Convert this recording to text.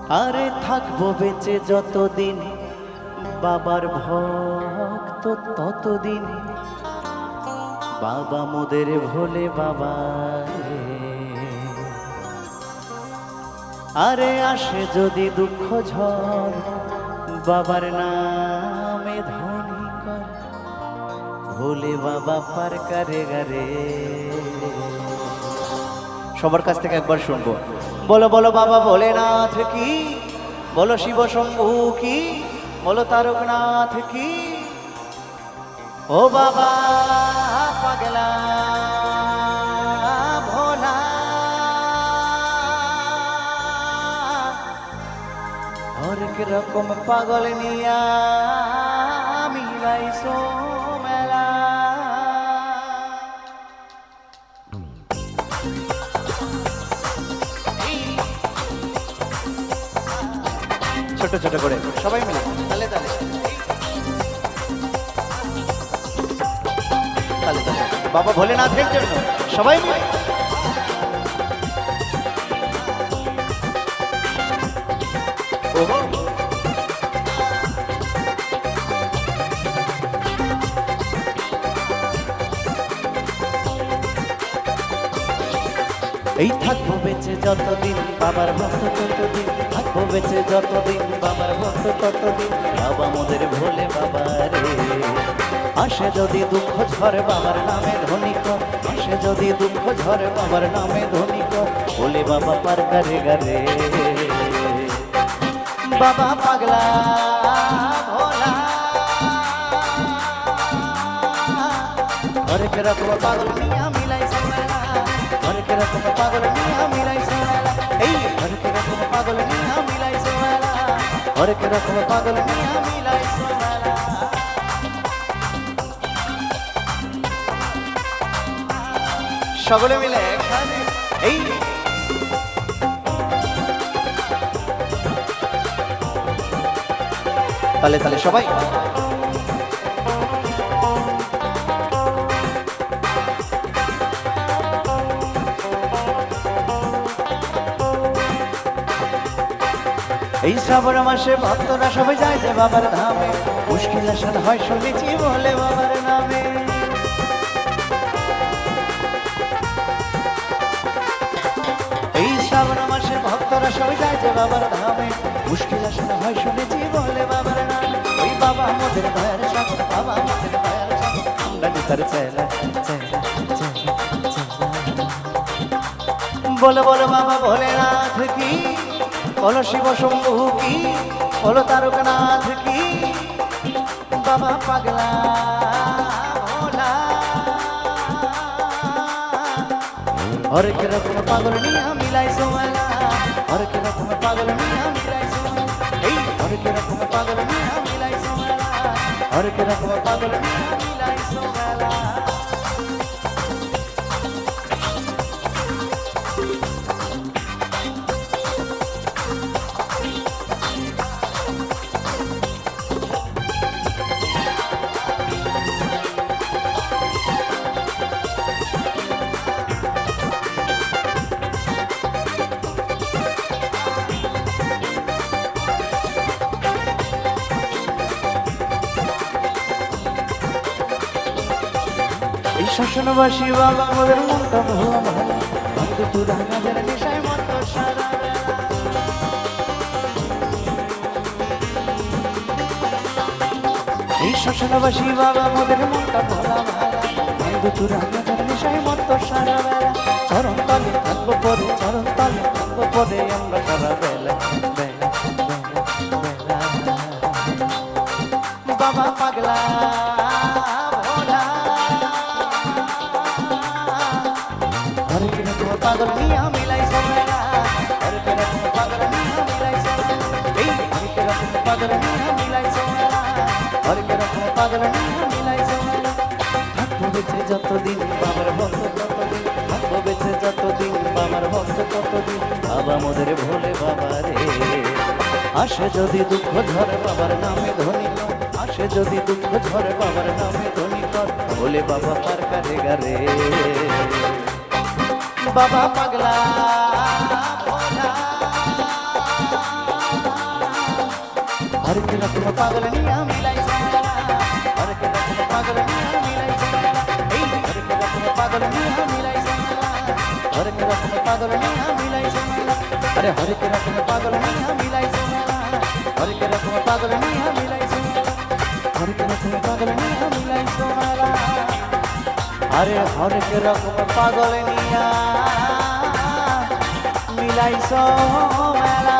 আরে থাকবো বেঁচে যতদিন বাবার ভক্ত ততদিন বাবা মোদের ভোলে বাবা রে। আরে আসে যদি দুঃখ ঝড় বাবার নামে ধনী কর ভোলে বাবা পার করে গারে। সবার কাছ থেকে একবার শুনবো, বলো বলো বাবা ভোলেনাথ কি, বলো শিব শম্ভু কি, বলো তারকনাথ কি। ও বাবা পাগলা ভোলা হরেক রকম পাগল নিয়া মিলাইছো মেলা। ছোট ছোট করে সবাই মিলে তালে তালে তালে তালে বাবা ভোলেনাথের জন্য সবাই মিলে। এই থাকবো বেঁচে যতদিন বাবার ভক্ত ততদিন, থাকবো বেঁচে যতদিন বাবার ভক্ত ততদিন বাবা মোদের ভোলে বাবা রে। আসে যদি দুঃখ ঝরে বাবার নামে ধনী কর, আসে যদি দুঃখ ঝরে বাবার নামে ধনী কর ভোলে বাবা পার করে গারে। বাবা পাগলা ভোলা হরেক রকম পাগল নিয়া মিলাইছে মেলা, হরেক রকম পাগল নিয়া মিলাইছে মেলা, এই হরেক রকম পাগল নিয়া মিলাইছে মেলা, হরেক রকম পাগল নিয়া মিলাইছে মেলা। সকলে মিলে একসাথে এই তালে তালে সবাই। এই শ্রাবণ মাসে ভক্তরা সবাই যায় যে বাবার ধামে, মুশকিল আসান হয় শুনেছি বলে বাবার নামে। এই শ্রাবণ মাসে ভক্তরা সবাই যায় যে বাবার ধামে, মুশকিল আসান হয় শুনেছি বলে বাবার নামে। ওই বাবা মোদের ভয়ের সাথে, বাবা মোদের ভয়ের সাথে আমরা নিতার চেলা চেলা চেলা চেলা। বলো বলো বাবা ভোলেনাথ কি, বলো শিব শম্ভু কি, বলো তারকনাথ কি। বাবা পাগলা ভোলা হরেক রকম পাগল নিয়া মিলাইছো মেলা, হরেক রকম পাগল নিয়া মিলাইছো মেলা, এই হরেক রকম পাগল নিয়া মিলাইছো মেলা, হরেক রকম পাগল নিয়া মিলাইছো মেলা। শাসনবাসী বাবা মোদের মনটা ভোলা ভালা, ভক্ত তুরা নজর নেশায় মত সারা বেলা। এই শাসনবাসী বাবা মোদের মনটা ভোলা ভালা, ভক্ত তুরা নজর নেশায় মত সারা বেলা। চরণ তলে থাকবো পরে, চরণ তলে থাকবো পরে আমরা সারা বেলা বেলা বেলা বেলা। বাবা পাগলা পাগল নিয়া মিলাইছো মেলা, হরেক রকম পাগল নিয়া মিলাইছো মেলা, এই হরেক রকম পাগল নিয়া মিলাইছো মেলা, হরেক রকম পাগল নিয়া মিলাইছো মেলা। থাকবো বেঁচে যতদিন বাবার ভক্ত ততদিন, থাকবো বেঁচে যতদিন বাবার ভক্ত ততদিন বাবা মোদের ভোলে বাবা রে। আসে যদি দুঃখ ঝরে বাবার নামে ধনী কর, আসে যদি দুঃখ ঝরে বাবার নামে ধনী কর ভোলে বাবা পার করে গারে। বাবা পাগলা ভোলা হরেক রকম পাগল নিয়া মিলাইছে মেলা হরেক রকম পাগল নিয়া মিলাইছে মেলা এই হরেক রকম পাগল নিয়া মিলাইছে মেলা হরেক রকম পাগল নিয়া মিলাইছে মেলা আরে হরেক রকম পাগল নিয়া মিলাইছে মেলা হরেক রকম পাগল নিয়া মিলাইছে মেলা হরেক রকম পাগল নিয়া মিলাইছে মেলা আরে হরেক রকম পাগল নিয়া মিলাইছো মেলা।